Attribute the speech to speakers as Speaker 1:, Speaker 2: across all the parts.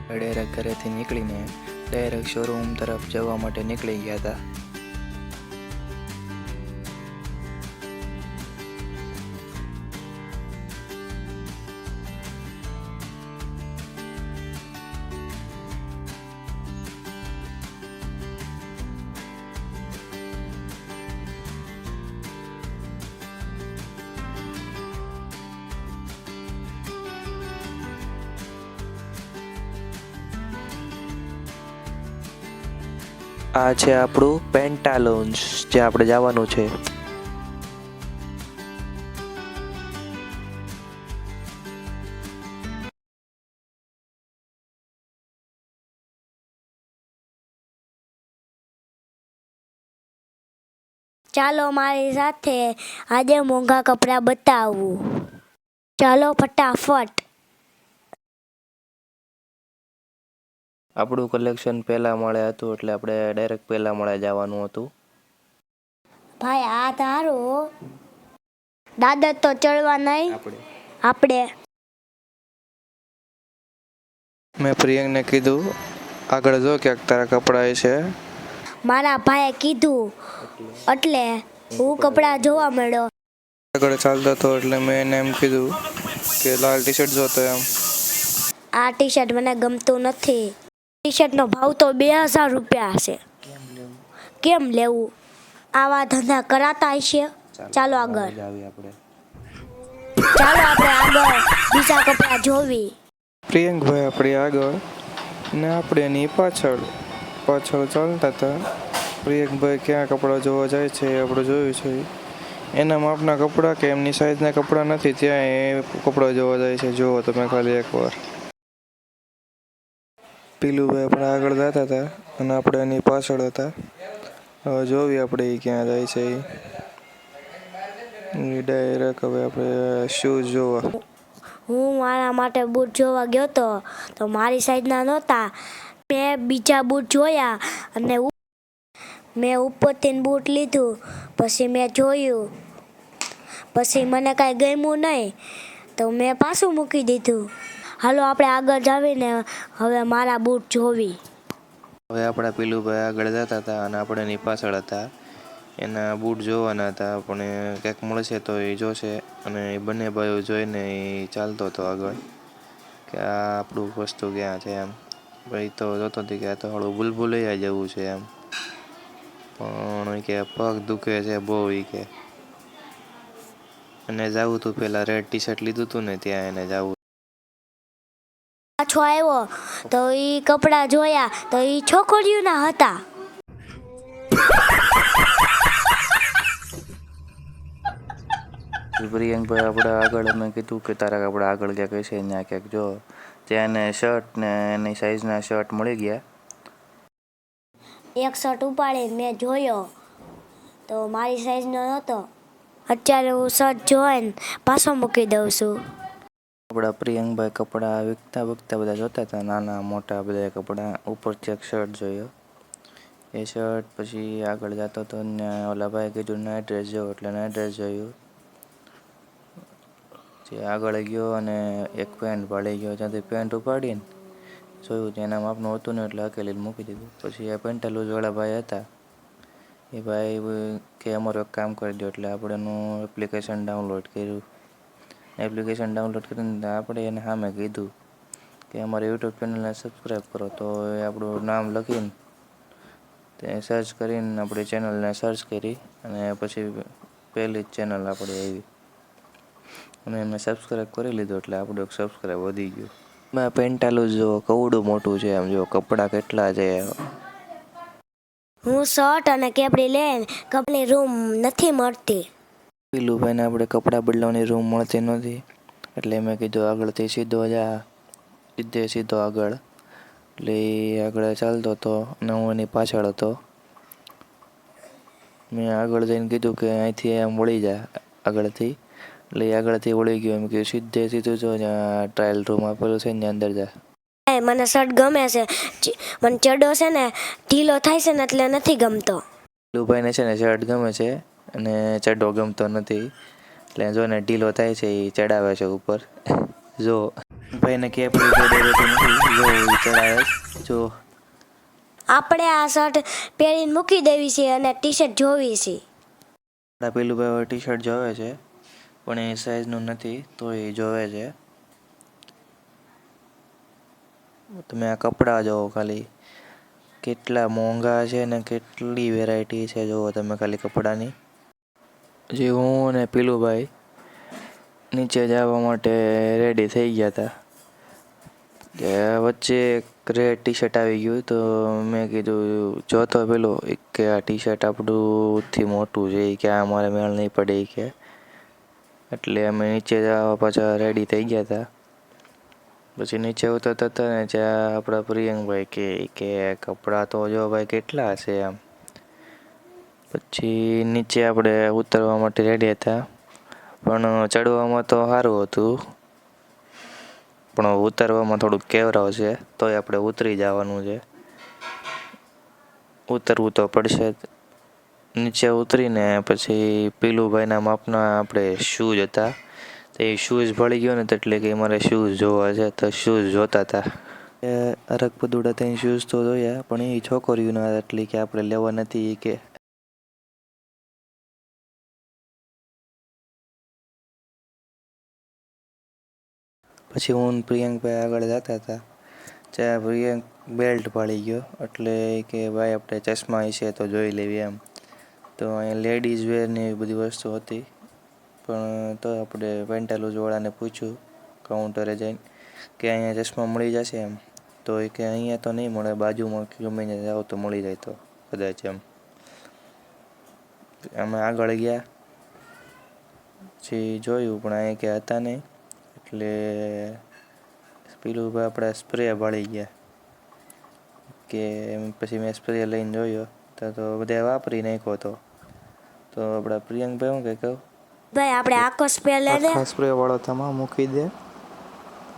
Speaker 1: Direct ઘરેથી નીકળીને direct showroom તરફ જવા માટે નીકળી ગયા હતા. આ છે આપણું પેન્ટાલુન્સ, જે આપણે જવાનું છે.
Speaker 2: ચાલો મારી સાથે આજે મોંઘા કપડાં બતાવું. ચાલો ફટાફટ.
Speaker 1: આપણું કલેક્શન પહેલા માળે હતું એટલે આપણે ડાયરેક્ટ પહેલા માળે જવાનું હતું.
Speaker 2: ભાઈ આ તારું દાદા તો ચડવા નહીં આપણે.
Speaker 1: મેં પ્રિયંકને કીધું આગળ જો ક્યાંક તારા કપડાં છે.
Speaker 2: મારા ભાઈએ કીધું એટલે હું કપડાં જોવા મળ્યો.
Speaker 1: આગળ ચાલતો હતો એટલે મેં એને એમ કીધું કે લાલ ટી શર્ટ જોતો એમ.
Speaker 2: આ ટી શર્ટ મને ગમતું નથી. ટી શર્ટનો ભાવ તો 2000 રૂપિયા છે. કેમ લેવું? આવા ધંધા કરાતા હશે. ચાલો આગળ. ચાલો આપણે આગળ બીજા કપડાં જોવી.
Speaker 1: પ્રિયંકભાઈ આપણી આગળ ને આપણે એની પાછળ ચાલતા હતા. પ્રિયંકભાઈ ક્યાં કપડાં જોવા જાય છે એ આપણે જોયું છે. એના માપના કપડાં કે એમની સાઈઝના કપડાં નથી, ત્યાં એ કપડાં જોવા જાય છે. જુઓ તમે ખાલી એકવાર. પીલુભાઈ આપણે આગળ જતા હતા અને આપણે એની પાછળ હતા. હવે જોવી આપણે એ ક્યાં જાય છે. એ ડાયરેક્ટ હવે આપણે શૂઝ જોવા.
Speaker 2: હું મારા માટે બૂટ જોવા ગયો તો મારી સાઈઝના નહોતા. મેં બીજા બૂટ જોયા અને મેં ઉપરથી બૂટ લીધું. પછી મેં જોયું, પછી મને કાંઈ ગમ્યું નહીં તો મેં પાછું મૂકી દીધું. હાલો આપણે આગળ જાવીને હવે મારા બૂટ જોવી.
Speaker 1: હવે આપણા પીલુભાઈ આગળ જતા હતા અને આપણે એની પાછળ હતા. એના બૂટ જોવાના હતા, પણ ક્યાંક મળશે તો એ જોશે. અને એ બંને ભાઈઓ જોઈને એ ચાલતો હતો આગળ કે આ આપણું વસ્તુ ક્યાં છે એમ. ભાઈ તો જોતો હતી કે આ તો થોડું ભૂલભુલૈયા જેવું છે એમ. પણ કે પગ દુખે છે બહુ એ કે. અને જવું હતું પેલા રેડ ટી શર્ટ લીધું હતું ને ત્યાં એને જવું.
Speaker 2: પાછો આવ્યો તો એ કપડાં જોયા તો એ છોકરીઓના હતા.
Speaker 1: પ્રિયંકભાઈ આપણે આગળ અમે કીધું કે તારા કપડા આગળ ક્યાંક હશે ત્યાં ક્યાંક જો. ત્યાં એને શર્ટ ને એની સાઈઝના શર્ટ મળી ગયા.
Speaker 2: એક શર્ટ ઉપાડીને મેં જોયો તો મારી સાઈઝનો નહોતો. અત્યારે હું શર્ટ જોઈને પાછો મૂકી દઉં છું.
Speaker 1: આપણા પ્રિયંકભાઈ કપડાં વિકતા બધા જોતા હતા, નાના મોટા બધા કપડાં. ઉપરથી એક શર્ટ જોયો. એ શર્ટ પછી આગળ જતો હતો ને ઓલા ભાઈ કીધું નાઇટ ડ્રેસ જોયો એટલે નાઇટ ડ્રેસ જોયું. જે આગળ ગયો અને એક પેન્ટ ભાળી ગયો. ત્યાંથી પેન્ટ ઉપાડીને જોયું કે એના માપનું હતું ને એટલે હકેલીને મૂકી દીધું. પછી એ પેન્ટાલૂઝવાળા ભાઈ હતા. એ ભાઈ કે અમારું એક કામ કરી દો એટલે આપણે એનું એપ્લિકેશન ડાઉનલોડ કર્યું. એપ્લિકેશન ડાઉનલોડ કરીને આપણે એને સામે કીધું કે અમારી યુટ્યુબ ચેનલને સબસ્ક્રાઈબ કરો. તો એ આપણું નામ લખીને તે સર્ચ કરીને આપણી ચેનલને સર્ચ કરી અને પછી પહેલી જ ચેનલ આપણી આવી અને એને સબસ્ક્રાઈબ કરી લીધું એટલે આપણું એક સબસ્ક્રાઈબ વધી ગયું. મેં પેન્ટાલૂઝ જો કવડું મોટું છે એમ. જો કપડાં કેટલા છે.
Speaker 2: હું શર્ટ અને કેપરી લઈને કપની રૂમ નથી મળતી.
Speaker 1: પીલુભાઈને આપણે કપડાં બદલાવાની રૂમ મળતી નહોતી એટલે મેં કીધું આગળથી સીધો આગળ. એટલે એ આગળ ચાલતો હતો અને હું એની પાછળ હતો. મેં આગળ જઈને કીધું કે અહીંથી એમ વળી જા આગળથી. એટલે એ આગળથી વળી ગયો. એમ કે સીધું જો જ્યાં ટ્રાયલ રૂમ આપેલું છે ને અંદર જા.
Speaker 2: મને શર્ટ ગમે છે. મને ચડો છે ને ઢીલો થાય છે ને એટલે નથી ગમતો.
Speaker 1: પીલુભાઈને છે ને શર્ટ ગમે છે અને ચડ્ડો ગમતો નથી. એટલે જો ને ઢીલો થાય છે એ ચડાવે છે ઉપર. જો ભાઈને કેપરી જોડે રહેતી નથી, જો ઈ ચડાવે છે. જો
Speaker 2: આપણે આ શર્ટ પહેરીને મૂકી દેવી છે અને ટી શર્ટ જોવી છે.
Speaker 1: આપણા પેલું ભાઈ ટી શર્ટ જોવે છે, પણ એ સાઈઝનું નથી, તો એ જોવે છે. તમે આ કપડાં જોવો ખાલી, કેટલા મોંઘા છે ને કેટલી વેરાયટી છે જોવો તમે ખાલી કપડાની. જે હું અને પીલુભાઈ નીચે જવા માટે રેડી થઈ ગયા હતા, કે વચ્ચે એક રેડ ટી શર્ટ આવી ગયું, તો મેં કીધું જોતો પેલો કે આ ટી શર્ટ આપણુંથી મોટું છે, કે આ મારે મેળ નહીં પડે કે, એટલે અમે નીચે જવા પાછા રેડી થઈ ગયા હતા. પછી નીચે ઉતરતા હતા ને ત્યાં આપણા પ્રિયંકભાઈ કે કપડાં તો જો ભાઈ કેટલા હશે એમ. પછી નીચે આપણે ઉતરવા માટે રેડી હતા, પણ ચડવામાં તો સારું હતું, પણ ઉતરવામાં થોડુંક કેવરાવ છે, તોય આપણે ઉતરી જવાનું છે, ઉતરવું તો પડશે જ. નીચે ઉતરીને પછી પીલુભાઈના માપના આપણે શૂઝ હતા, તો એ શૂઝ ભળી ગયો ને, એટલે કે મારે શૂઝ જોવા છે, તો શૂઝ જોતા હતા. અરગપદુડા ત્યાં શૂઝ તો જોયા, પણ એ છોકરીઓના એટલે કે આપણે લેવા નથી કે. પછી હું પ્રિયંકભાઈ આગળ જતા હતા, ત્યાં પ્રિયંક બેલ્ટ પાડી ગયો, એટલે કે ભાઈ આપણે ચશ્મા હશે તો જોઈ લેવી એમ. તો અહીંયા લેડીઝ વેરની એવી બધી વસ્તુ હતી, પણ તો આપણે પેન્ટાલૂઝવાળાને પૂછ્યું કાઉન્ટરે જઈને કે અહીંયા ચશ્મા મળી જશે એમ, તો એ કે અહીંયા તો નહીં મળે, બાજુમાં ગમે ત્યાં જાઓ તો મળી જાય તો કદાચ એમ. અમે આગળ ગયા, પછી જોયું પણ અહીંયા કે હતા નહીં, એટલે પેલું આપણા સ્પ્રે ભાળી ગયા, કે પછી મેં સ્પ્રે લઈને જોયો તો બધા વાપરી નાખ્યો હતો. તો આપણા પ્રિયંકભાઈ હું કહું
Speaker 2: ભાઈ આપણે આખો સ્પ્રે લઈ દે.
Speaker 1: આખા સ્પ્રે વાળો તમામ મૂકી દે,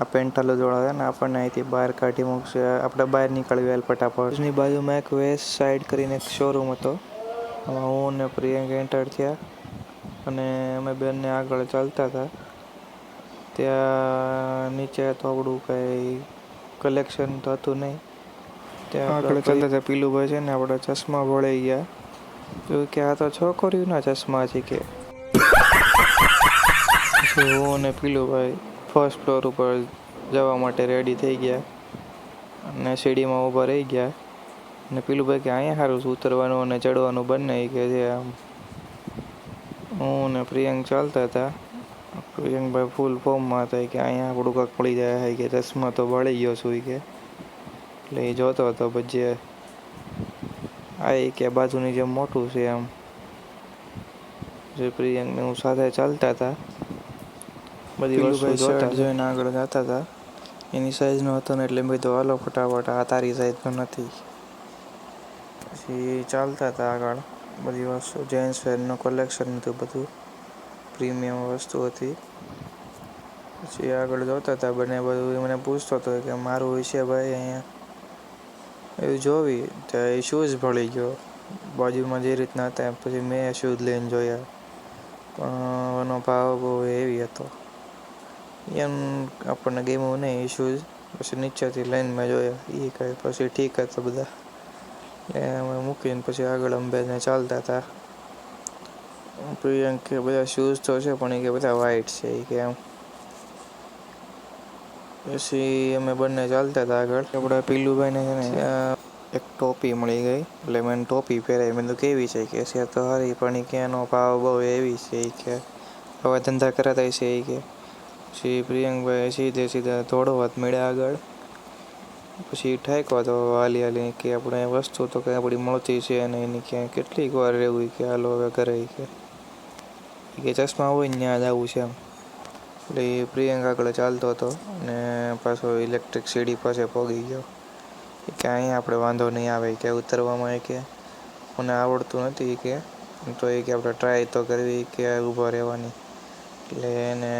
Speaker 1: આ પેન્ટાલૂઝ વાળો છે ને આપણને અહીંથી બહાર કાઢી મૂકશે, આપણે બહાર નીકળવી હાલ ફટાફટ. ની બાજુમાં એક વેસ્ટ સાઈડ કરીને એક શોરૂમ હતો, એમાં હું અને પ્રિયંક એન્ટર થયા, અને અમે બંને આગળ ચાલતા હતા. ત્યાં નીચે તો આપણું કંઈ કલેક્શન તો હતું નહીં, ત્યાં આગળ ચાલતા હતા પીલુભાઈ છે ને આપણા ચશ્મા ભળી ગયા, તો કે આ તો છોકરીઓના ચશ્મા છે કે. પછી હું અને પીલુભાઈ ફર્સ્ટ ફ્લોર ઉપર જવા માટે રેડી થઈ ગયા, અને સીડીમાં ઊભા રહી ગયા, અને પીલુભાઈ કે અહીંયા સારું છે ઉતરવાનું અને ચડવાનું બંને કે છે આમ. હું ને પ્રિયંક ચાલતા હતા, પ્રિયંકભાઈ ફૂલ ફોર્મમાં હતા કે અહીંયા આપણું કાંક મળી જાય કે ચશ્મા તો ભળી ગયો છું કે, એટલે એ જોતો હતો. પછી આ કે બાજુની જેમ મોટું છે એમ. જે પ્રિયંકને હું સાથે ચાલતા હતા, બધી વસ્તુ જોતા જોઈને આગળ જતા હતા. એની સાઈઝનો હતો ને એટલે મેં કીધું હાલો ફટાફટ, આ તારી સાઈઝનો નથી. પછી ચાલતા હતા આગળ, બધી વસ્તુ જેન્ટ્સ વેરનું કલેક્શન હતું, બધું પ્રીમિયમ વસ્તુ હતી. પછી આગળ જોતા હતા બંને, બધું મને પૂછતો હતો કે મારું વિશે ભાઈ અહીંયા એવું જોવી, ત્યાં એ શૂઝ ભળી ગયો બાજુમાં જે રીતના હતા. પછી મેં શૂઝ લઈને જોયા, પણ એનો ભાવ બહુ હેવી હતો, એમ આપણને ગમ્યું નહીં એ શૂઝ. પછી નીચેથી લઈને મેં જોયા, એ કહે પછી ઠીક હતા બધા, એ અમે મૂકીને પછી આગળ અંબેને ચાલતા હતા. પ્રિયંક કે બધા શૂઝ તો છે પણ એ કે બધા વાઈટ છે એ કે એમ. પછી અમે બંને ચાલતા હતા આગળ. આપણા પીલુભાઈને છે ને એક ટોપી મળી ગઈ, એટલે મેં ટોપી પહેરાવી. મેં તો કેવી છે કે છે તો સારી, પણ કે એનો ભાવ બહુ એવી છે એ કે હવે ધંધા કરાતા છે એ કે. પછી પ્રિયંકભાઈ સીધા દોડવા મળ્યા આગળ. પછી ઠાક્યો તો હાલી કે આપણે વસ્તુ તો કંઈ આપણી મળતી છે અને એની ક્યાંય કેટલીક વાર રહેવું કે હાલો હવે ઘરે કે ચશ્મા હોય ને ત્યાં જ આવું છે એમ. એટલે એ પ્રિયંક આગળ ચાલતો હતો, અને પાછો ઇલેક્ટ્રિક સીડી પાસે પહોંચી ગયો, કે અહીંયા આપણે વાંધો નહીં આવે કે ઉતરવામાં. કે મને આવડતું નથી કે, તો એ કે આપણે ટ્રાય તો કરવી કે ઊભા રહેવાની. એટલે એને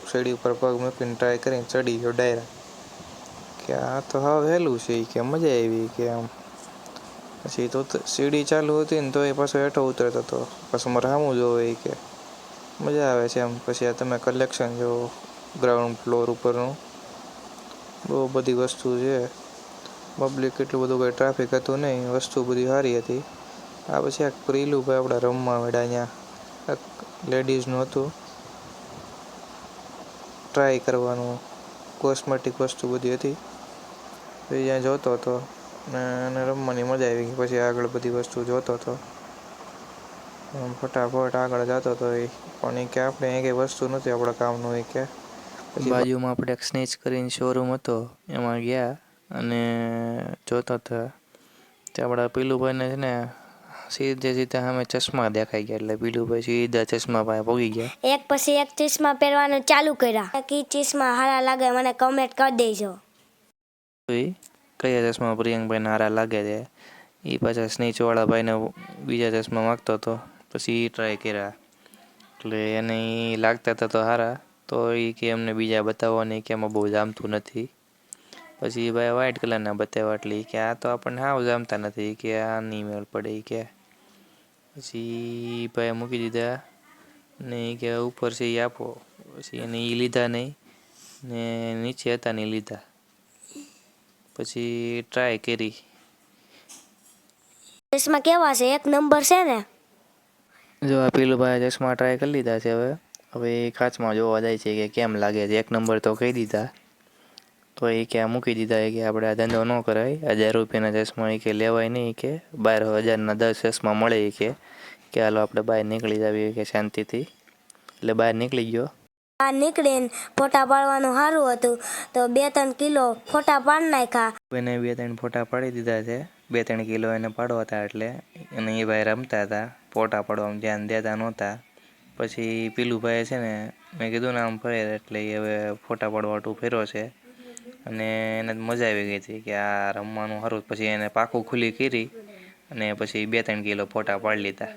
Speaker 1: સીડી ઉપર પગ મૂકીને ટ્રાય કરીને ચડી ગયો ડાયરેક્ટ, કે આ તો હાવ સહેલું છે કે મજા આવી કે આમ. પછી તો સીડી ચાલુ હતી ને તો એ પાછો હેઠો ઉતરતો હતો, પાછું મારે સામું જોવે કે મજા આવે છે એમ. પછી આ તમે કલેક્શન જોવો, ગ્રાઉન્ડ ફ્લોર ઉપરનું. બહુ બધી વસ્તુ છે. પબ્લિક એટલું બધું કંઈ ટ્રાફિક હતું નહીં, વસ્તુ બધી સારી હતી. આ પછી આ પેલું ભાઈ આપણે રમવા મળ્યા અહીંયા લેડીઝનું હતું, ટ્રાય કરવાનું, કોસ્મેટિક વસ્તુ બધી હતી. પછી ત્યાં જોતો હતો અને રમવાની મજા આવી ગઈ. પછી આગળ બધી વસ્તુ જોતો હતો, ફટાફટ આગળ જતો હતો એ. પણ એ કે આપણે એ કંઈ વસ્તુ નથી આપણા કામનું એ કે. પછી બાજુમાં આપણે એક સ્નેચ કરીને શોરૂમ હતો, એમાં ગયા અને જોતા હતા. તે આપણા પીલુભાઈને છે ને સીધે સીધા સામે ચશ્મા દેખાઈ ગયા, એટલે પીલુભાઈ સીધા ચશ્મા પાસે પહોંચી ગયા.
Speaker 2: એક પછી એક ચશ્મા પહેરવાનું ચાલુ કર્યા. કે ચશ્મા સારા લાગે મને કમેન્ટ કરી દેજો.
Speaker 1: કયા ચશ્મા પ્રિયંકભાઈને સારા લાગે છે એ પાછા સ્નેચવાળા ભાઈને બીજા ચશ્મા માગતો હતો. પછી એ ટ્રાય કર્યા, એટલે એને એ લાગતા હતા તો સારા, તો એ કે એમને બીજા બતાવવાની કે એમાં બહુ જામતું નથી. પછી એ ભાઈ વ્હાઇટ કલરના બતાવ્યા, એટલે કે આ તો આપણને સાવ જામતા નથી, કે આ નહીં મેળ પડે કે. પછી ભાઈ મૂકી દીધા ને એ કે ઉપર છે એ આપો. પછી એને એ લીધા નહીં ને નીચે હતા નહીં લીધા. પછી ટ્રાય કરી.
Speaker 2: ચશ્મા કેવા છે? એક નંબર છે ને?
Speaker 1: જો આ પેલું ભાઈ ચશ્મા ટ્રાય કરી લીધા છે. હવે એ કાચમાં જોવા જાય છે કે કેમ લાગે છે. એક નંબર તો કહી દીધા, તો એ કે આ મૂકી દીધા. એ કે આપણે આ ધંધો ન કરાય, 1000 રૂપિયાના ચશ્મા એ કે લેવાય નહીં, કે 12,000ના 10 ચશ્મા મળે એ કે હાલો આપણે બહાર નીકળી જાવીએ કે શાંતિથી. એટલે બહાર નીકળી ગયો.
Speaker 2: બહાર નીકળીને ફોટા પાડવાનું સારું હતું તો 2-3 કિલો ફોટા પાડી નાખ્યા.
Speaker 1: એને 2-3 ફોટા પાડી દીધા છે. 2-3 કિલો એને પાડવા હતા, એટલે અને એ ભાઈ રમતા હતા, ફોટા પાડવામાં ધ્યાન દેતા નહોતા. પછી પેલું ભાઈ છે ને, મેં કીધું ને આમ ફરે, એટલે એ હવે ફોટા પાડવાટું ફેરો છે. અને એને મજા આવી ગઈ હતી કે આ રમવાનું સારું. પછી એને પાકું ખુલ્લી કરી અને પછી 2-3 કિલો ફોટા પાડી લીધા.